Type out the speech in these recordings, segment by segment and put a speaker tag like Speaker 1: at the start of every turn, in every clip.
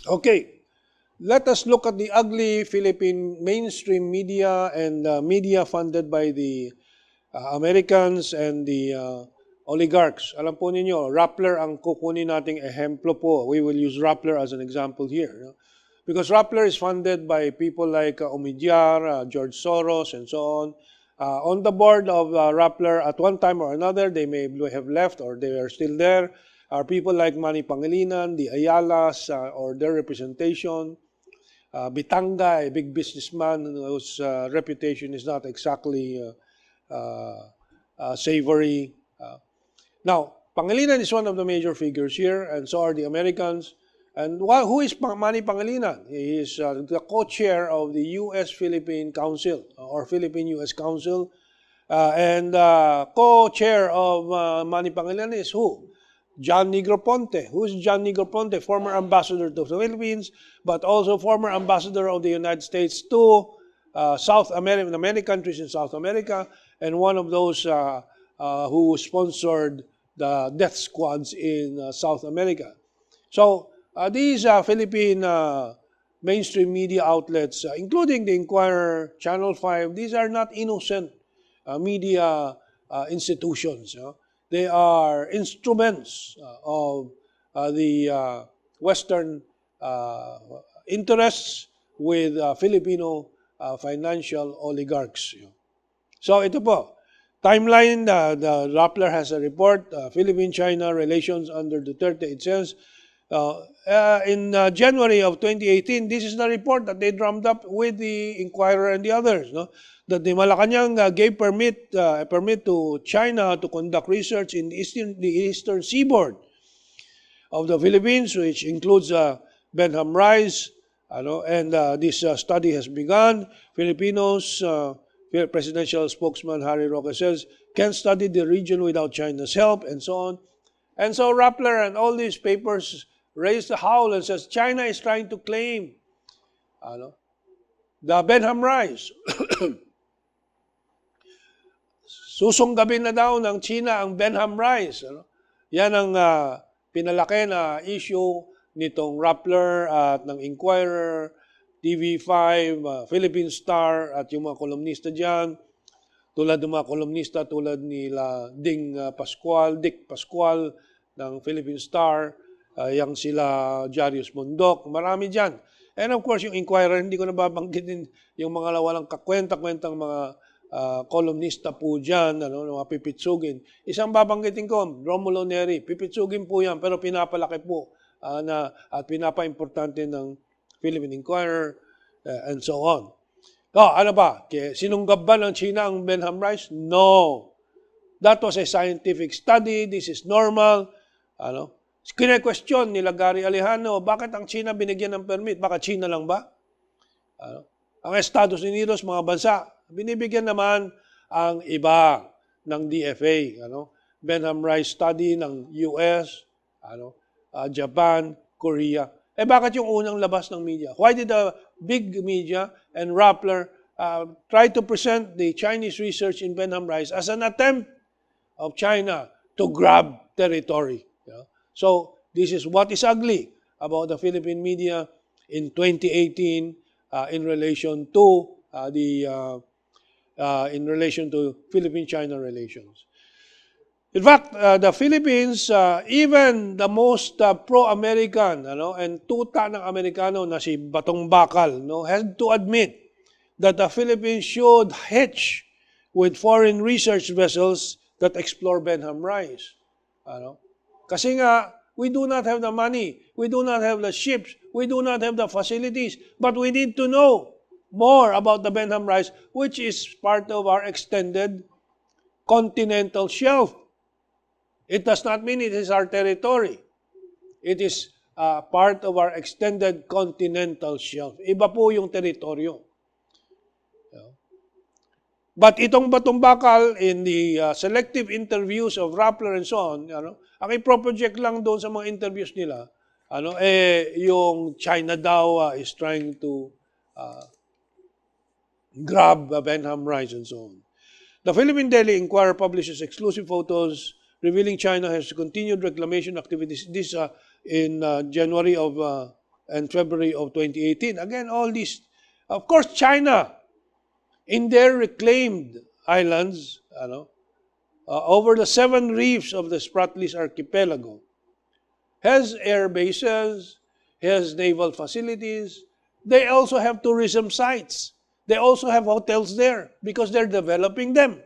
Speaker 1: Okay, let us look at the ugly Philippine mainstream media and media funded by the Americans and the oligarchs. Alam po ninyo, Rappler ang kukunin nating ehemplo po. We will use Rappler as an example here. No? Because Rappler is funded by people like Omidyar, George Soros, and so on. On the board of Rappler, at one time or another, they may have left or they are still there, are people like Manny Pangilinan, the Ayalas, or their representation. Bitanga, a big businessman whose reputation is not exactly savory. Now, Pangilinan is one of the major figures here, and so are the Americans. And who is Manny Pangilinan? He is the co-chair of the U.S.-Philippine Council, or Philippine-U.S. Council. And co-chair of Manny Pangilinan is who? John Negroponte. Who is John Negroponte? Former ambassador to the Philippines, but also former ambassador of the United States to South America, many countries in South America, and one of those who sponsored the death squads in South America. So these Philippine mainstream media outlets, including the Inquirer, Channel 5, these are not innocent media institutions. They are instruments of the Western interests with Filipino financial oligarchs. So ito po, timeline, the Rappler has a report, Philippine-China relations under Duterte. It says, in January of 2018, this is the report that they drummed up with the Inquirer and the others, no? That the Malacanang gave permit to China to conduct research in the eastern seaboard of the Philippines, which includes Benham Rise, and this study has begun. Filipinos, presidential spokesman Harry Roque says, can't study the region without China's help, and so on. And so Rappler and all these papers raised a howl and says, China is trying to claim the Benham Rise. Susunggabin na daw ng China ang Benham Rise. Yan ang pinalaki na issue nitong Rappler at ng Inquirer, TV5, Philippine Star at yung mga kolumnista dyan. Tulad ng mga kolumnista tulad nila Dick Pascual ng Philippine Star, yang sila Jarius Bundok, marami dyan. And of course, yung Inquirer, hindi ko nababanggitin yung mga walang kakwenta-kwentang mga kolumnista po dyan, mga pipitsugin. Isang babanggitin ko, Romulo Neri, pipitsugin po yan, pero pinapalaki po at pinapa-importante ng Philippine Inquirer and so on. Ano ba? Sinunggab ba ng China ang Benham Rise? No. That was a scientific study. This is normal. Kine-question nila Gary Alejano, bakit ang China binigyan ng permit? Baka China lang ba? Ang Estados Unidos, mga bansa, binibigyan naman ang iba ng DFA. Benham Rise study ng US, Japan, Korea. Bakit yung unang labas ng media? Why did the big media and Rappler try to present the Chinese research in Benham Rise as an attempt of China to grab territory? So this is what is ugly about the Philippine media in 2018 in relation to Philippine-China relations. In fact, the Philippines, even the most pro-American and tuta ng Amerikano na si Batong Bakal, had to admit that the Philippines should hitch with foreign research vessels that explore Benham Rise. Kasi nga, we do not have the money, we do not have the ships, we do not have the facilities, but we need to know more about the Benham Rise, which is part of our extended continental shelf. It does not mean it is our territory. It is part of our extended continental shelf. Iba po yung teritoryo. But itong Batong Bakal, in the selective interviews of Rappler and so on, ang i-project lang doon sa mga interviews nila, yung China daw is trying to grab Benham Rise and so on. The Philippine Daily Inquirer publishes exclusive photos revealing China has continued reclamation activities. This in January of and February of 2018. Again, all these, of course, China, in their reclaimed islands, over the 7 reefs of the Spratly archipelago, has air bases, has naval facilities. They also have tourism sites. They also have hotels there because they're developing them,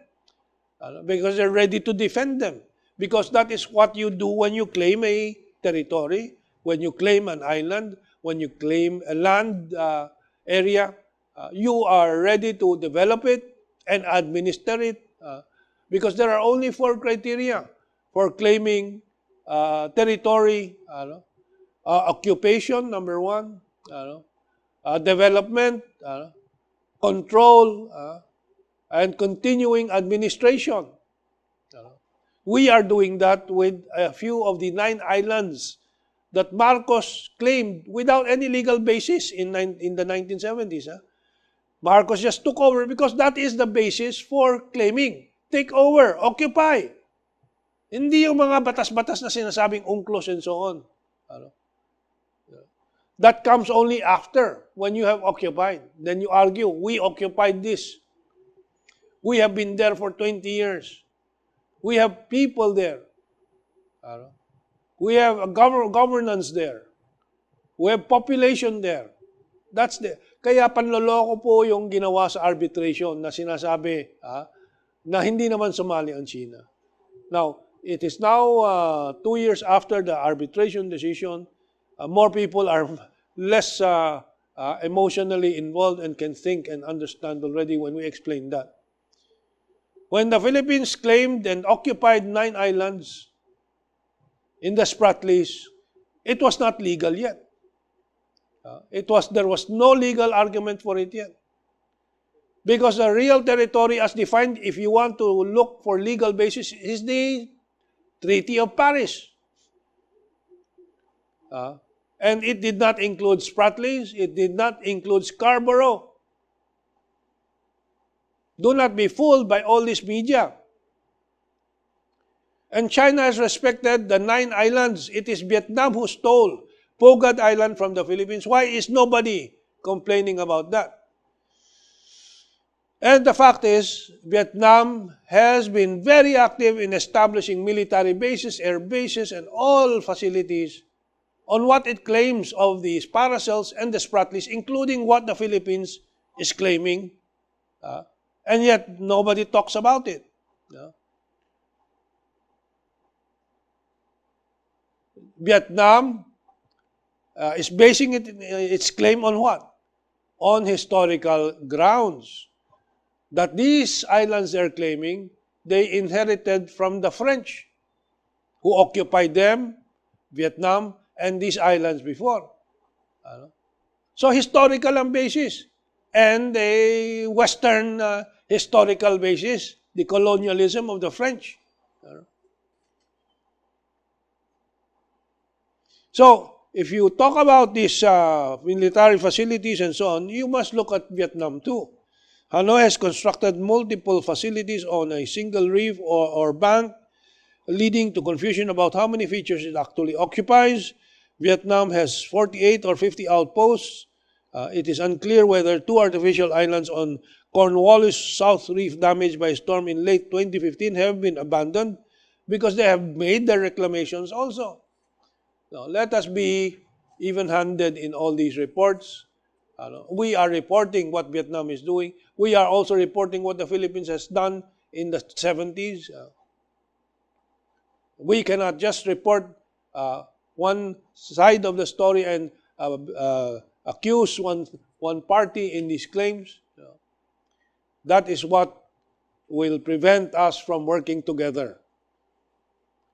Speaker 1: because they're ready to defend them. Because that is what you do when you claim a territory, when you claim an island, when you claim a land area. You are ready to develop it and administer it because there are only 4 criteria for claiming territory. Occupation, number 1. Development, control, and continuing administration. We are doing that with a few of the 9 islands that Marcos claimed without any legal basis in the 1970s. Marcos just took over because that is the basis for claiming. Take over, occupy. Hindi yung mga batas-batas na sinasabing UNCLOS and so on. That comes only after, when you have occupied. Then you argue, we occupied this. We have been there for 20 years. We have people there. We have a governance there. We have population there. That's the. Kaya panloloko po yung ginawa sa arbitration na sinasabi na hindi naman sumali ang China. Now, it is now 2 years after the arbitration decision. More people are less emotionally involved and can think and understand already when we explain that. When the Philippines claimed and occupied 9 islands in the Spratlys, it was not legal yet. There was no legal argument for it yet. Because the real territory as defined, if you want to look for legal basis, is the Treaty of Paris. And it did not include Spratlys, it did not include Scarborough. Do not be fooled by all this media. And China has respected the 9 islands. It is Vietnam who stole Phuket Island from the Philippines. Why is nobody complaining about that? And the fact is, Vietnam has been very active in establishing military bases, air bases, and all facilities on what it claims of these paracels and the Spratlys, including what the Philippines is claiming. And yet, nobody talks about it. Vietnam is basing its claim on what? On historical grounds. That these islands they're claiming, they inherited from the French, who occupied them, Vietnam, and these islands before. So historical ang basis. And a Western historical basis, the colonialism of the French. So, if you talk about these military facilities and so on, you must look at Vietnam too. Hanoi has constructed multiple facilities on a single reef or bank, leading to confusion about how many features it actually occupies. Vietnam has 48 or 50 outposts. It is unclear whether 2 artificial islands on Cornwallis South Reef damaged by a storm in late 2015 have been abandoned because they have made their reclamations also. Now, let us be even-handed in all these reports. We are reporting what Vietnam is doing. We are also reporting what the Philippines has done in the 70s. We cannot just report one side of the story and accuse one party in these claims. That is what will prevent us from working together.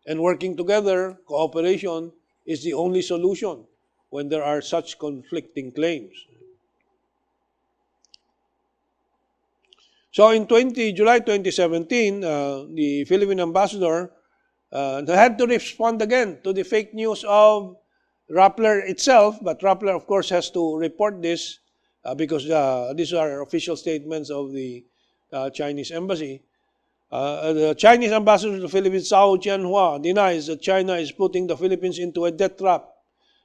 Speaker 1: And working together, cooperation, is the only solution when there are such conflicting claims. So in July 2017, the Philippine ambassador had to respond again to the fake news of Rappler itself, but Rappler, of course, has to report this because these are official statements of the Chinese embassy. The Chinese ambassador to the Philippines, Zhao Jianhua, denies that China is putting the Philippines into a debt trap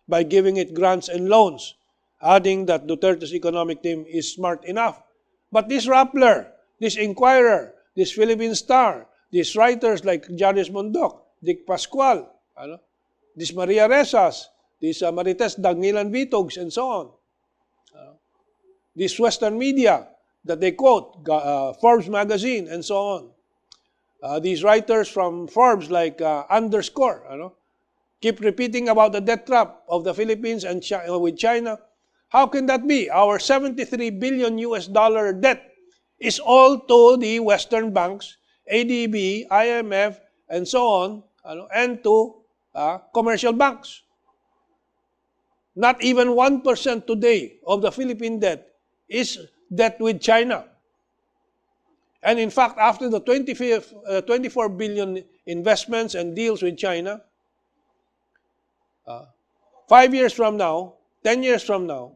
Speaker 1: by giving it grants and loans, adding that Duterte's economic team is smart enough. But this Rappler, this Inquirer, this Philippine Star, these writers like Jarius Mondoc, Dick Pascual, this Maria Rezas, this Marites Dangilan Vitogs, and so on. This Western media that they quote, Forbes magazine, and so on. These writers from Forbes like Underscore, keep repeating about the debt trap of the Philippines and with China. How can that be? Our 73 billion US dollar debt is all to the Western banks, ADB, IMF, and so on, and to commercial banks. Not even 1% today of the Philippine debt is debt with China. And in fact, after the 24 billion investments and deals with China, 5 years from now, 10 years from now,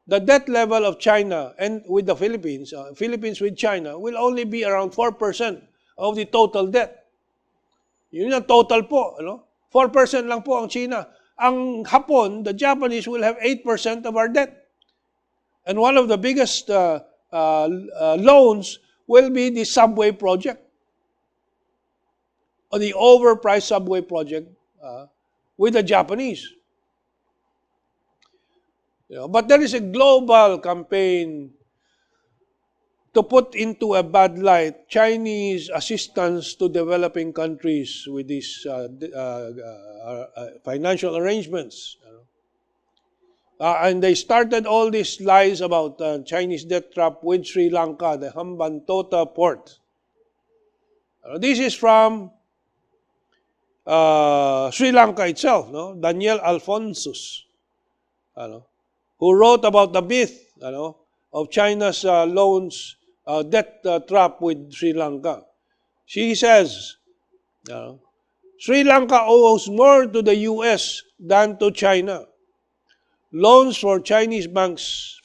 Speaker 1: the debt level of China and with the Philippines, Philippines with China, will only be around 4% of the total debt. Yun yung total po. 4% lang po ang China. Ang Hapon, the Japanese, will have 8% of our debt. And one of the biggest loans will be the subway project, or the overpriced subway project with the Japanese. But there is a global campaign to put into a bad light Chinese assistance to developing countries with these financial arrangements. And they started all these lies about Chinese debt trap with Sri Lanka, the Hambantota port. This is from Sri Lanka itself, Daniel Alphonsus, who wrote about the myth of China's loans, debt trap with Sri Lanka. She says, Sri Lanka owes more to the U.S. than to China. Loans from Chinese banks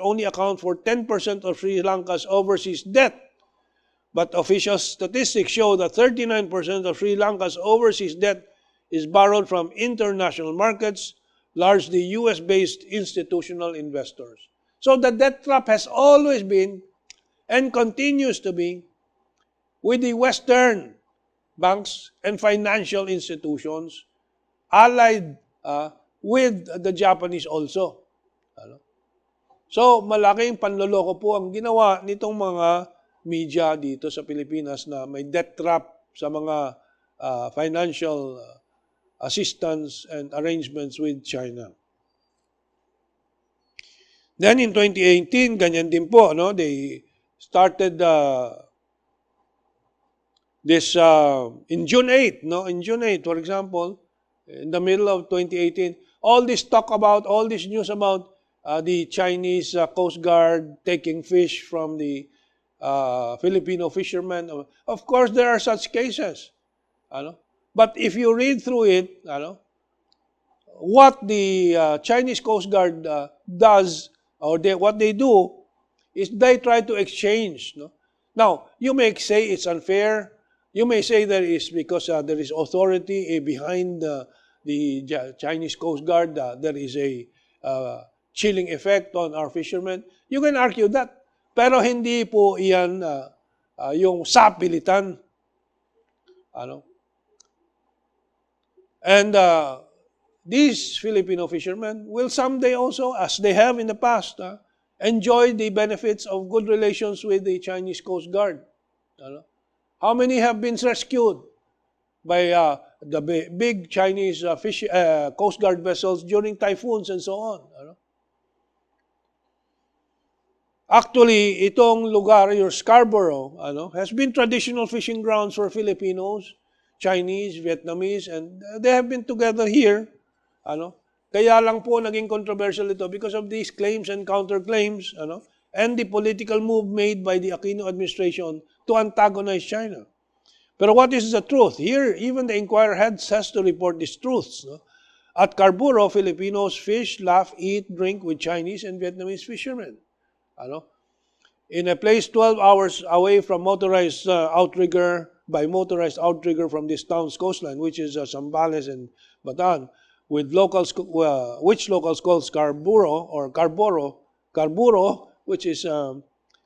Speaker 1: only account for 10% of Sri Lanka's overseas debt. But official statistics show that 39% of Sri Lanka's overseas debt is borrowed from international markets, largely US-based institutional investors. So the debt trap has always been and continues to be with the Western banks and financial institutions allied with the Japanese also. So malaking panloloko po ang ginawa nitong mga media dito sa Pilipinas na may debt trap sa mga financial assistance and arrangements with China. Then in 2018, ganyan din po, they started this in June 8, in June 8, for example, in the middle of 2018, all this news about the Chinese Coast Guard taking fish from the Filipino fishermen. Of course, there are such cases. But if you read through it, what the Chinese Coast Guard does, or what they do, is they try to exchange. Now, you may say it's unfair. You may say that it's because there is authority behind the Chinese Coast Guard. There is a chilling effect on our fishermen. You can argue that. Pero hindi po iyan yung sapilitan. And these Filipino fishermen will someday also, as they have in the past, enjoy the benefits of good relations with the Chinese Coast Guard. How many have been rescued by the big Chinese Coast Guard vessels during typhoons and so on? Actually, itong lugar, your Scarborough, has been traditional fishing grounds for Filipinos, Chinese, Vietnamese, and they have been together here. Kaya lang po naging controversial ito because of these claims and counterclaims, and the political move made by the Aquino administration to antagonize China. But what is the truth? Here, even the Inquirer has to report these truths. At Scarborough, Filipinos fish, laugh, eat, drink with Chinese and Vietnamese fishermen. In a place 12 hours away from motorized outrigger from this town's coastline, which is Zambales and Bataan, which locals call Carburo, which is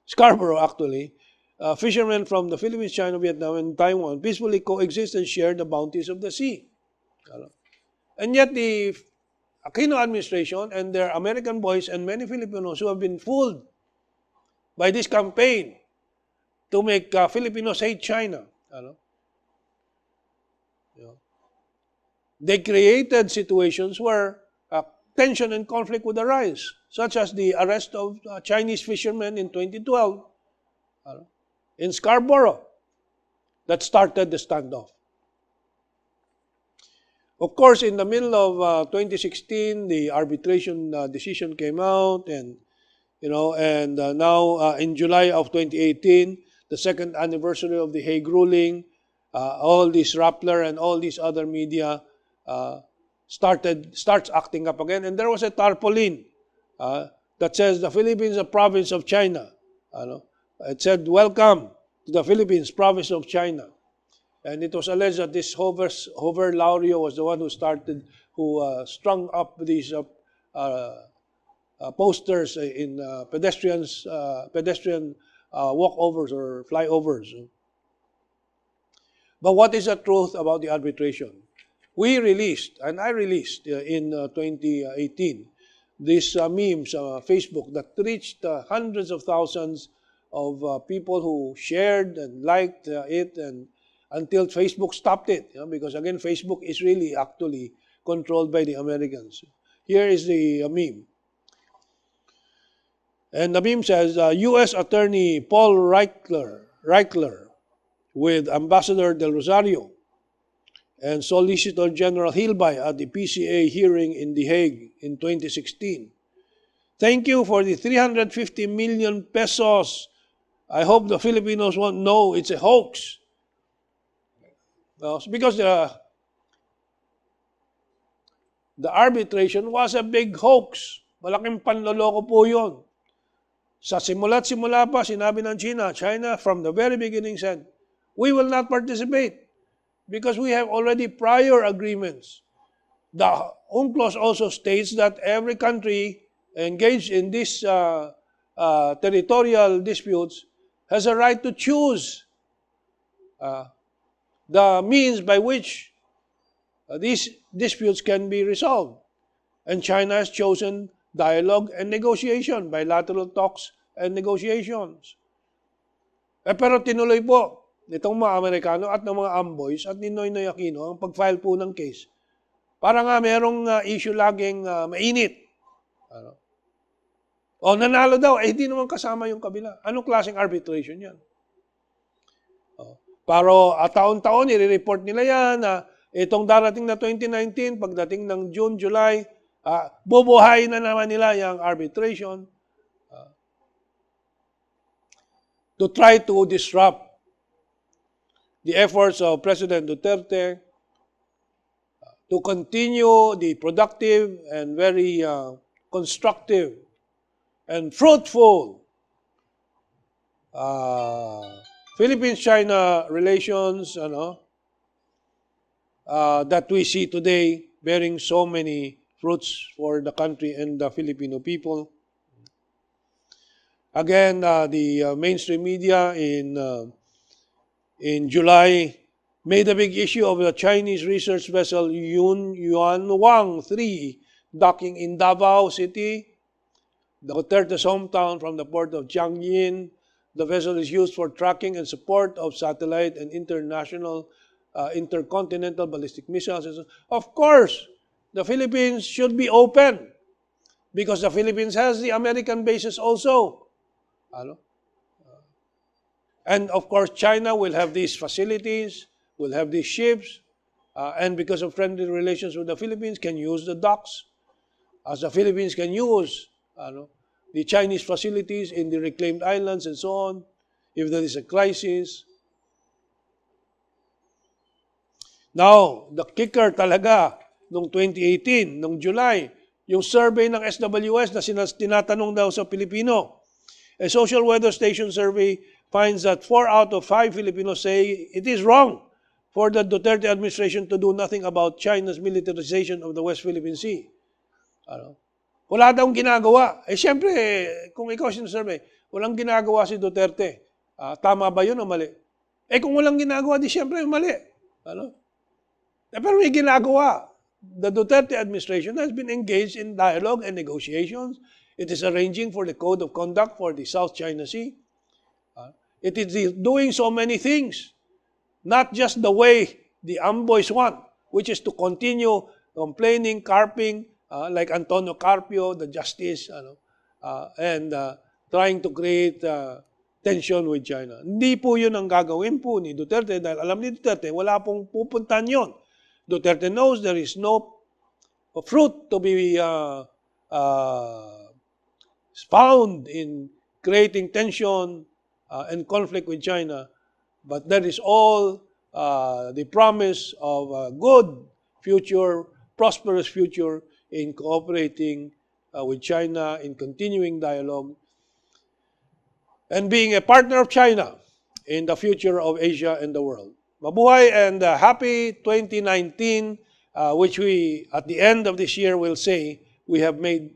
Speaker 1: Scarborough actually. Fishermen from the Philippines, China, Vietnam, and Taiwan peacefully coexist and share the bounties of the sea. And yet the Aquino administration and their American boys and many Filipinos who have been fooled by this campaign to make Filipinos hate China. They created situations where tension and conflict would arise, such as the arrest of Chinese fishermen in 2012 in Scarborough that started the standoff. Of course, in the middle of 2016, the arbitration decision came out, and now in July of 2018, the second anniversary of the Hague Ruling, all this Rappler and all these other media starts acting up again, and there was a tarpaulin that says the Philippines is a province of China. It said, "Welcome to the Philippines, province of China." And it was alleged that this Hover Laurio was the one who strung up these posters in pedestrian walkovers or flyovers. But what is the truth about the arbitration? I released in 2018 these memes on Facebook that reached hundreds of thousands of people who shared and liked it, and until Facebook stopped it, because again, Facebook is really actually controlled by the Americans. Here is the meme. And the meme says, U.S. Attorney Paul Reichler with Ambassador Del Rosario and Solicitor General Hilbay at the PCA hearing in The Hague in 2016. Thank you for the 350 million pesos. I hope the Filipinos won't know it's a hoax. Because the arbitration was a big hoax. Malaking panloloko po yun. Sa simula pa, sinabi ng China from the very beginning said, we will not participate because we have already prior agreements. The UNCLOS also states that every country engaged in these territorial disputes has a right to choose the means by which these disputes can be resolved. And China has chosen dialogue and negotiation, bilateral talks and negotiations. Pero tinuloy po nitong mga Amerikano at ng mga amboys at ni Noynoy Aquino ang pag-file po ng case. Para nga merong issue laging mainit. O nanalo daw, hindi naman kasama yung kabila. Anong klaseng arbitration yan? Pero taon-taon, i-report nila yan na itong darating na 2019, pagdating ng June, July, bubuhayin na naman nila yung arbitration to try to disrupt the efforts of President Duterte to continue the productive and very constructive and fruitful Philippines-China relations, that we see today bearing so many fruits for the country and the Filipino people. Again, the mainstream media in July made a big issue of the Chinese research vessel Yuan Wang 3 docking in Davao City, the Duterte's hometown, from the port of Jiangyin. The vessel is used for tracking and support of satellite and intercontinental ballistic missiles. Of course, the Philippines should be open because the Philippines has the American bases also. And of course, China will have these facilities, will have these ships, and because of friendly relations with the Philippines, can use the docks, as the Philippines can use the Chinese facilities in the reclaimed islands and so on, if there is a crisis. Now, the kicker talaga, noong 2018, noong July, yung survey ng SWS na tinatanong daw sa Pilipino. A social weather station survey finds that 4 out of 5 Filipinos say it is wrong for the Duterte administration to do nothing about China's militarization of the West Philippine Sea. Ano? Wala daw ginagawa. Siyempre, kung ikaw sinasabi, walang ginagawa si Duterte. Tama ba yun o mali? Kung walang ginagawa, di siyempre mali. Ano? Pero may ginagawa. The Duterte administration has been engaged in dialogue and negotiations. It is arranging for the code of conduct for the South China Sea. It is doing so many things. Not just the way the amboys want, which is to continue complaining, carping, like Antonio Carpio, the justice, and trying to create tension with China. Hindi po yun ang gagawin po ni Duterte dahil alam ni Duterte, wala pong pupuntahan yun. Duterte knows there is no fruit to be found in creating tension and conflict with China, but that is all the promise of a good future, prosperous future in cooperating with China, in continuing dialogue, and being a partner of China in the future of Asia and the world. Mabuhay and happy 2019, which we, at the end of this year, will say we have made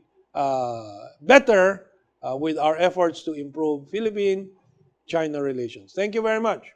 Speaker 1: better with our efforts to improve Philippine-China relations. Thank you very much.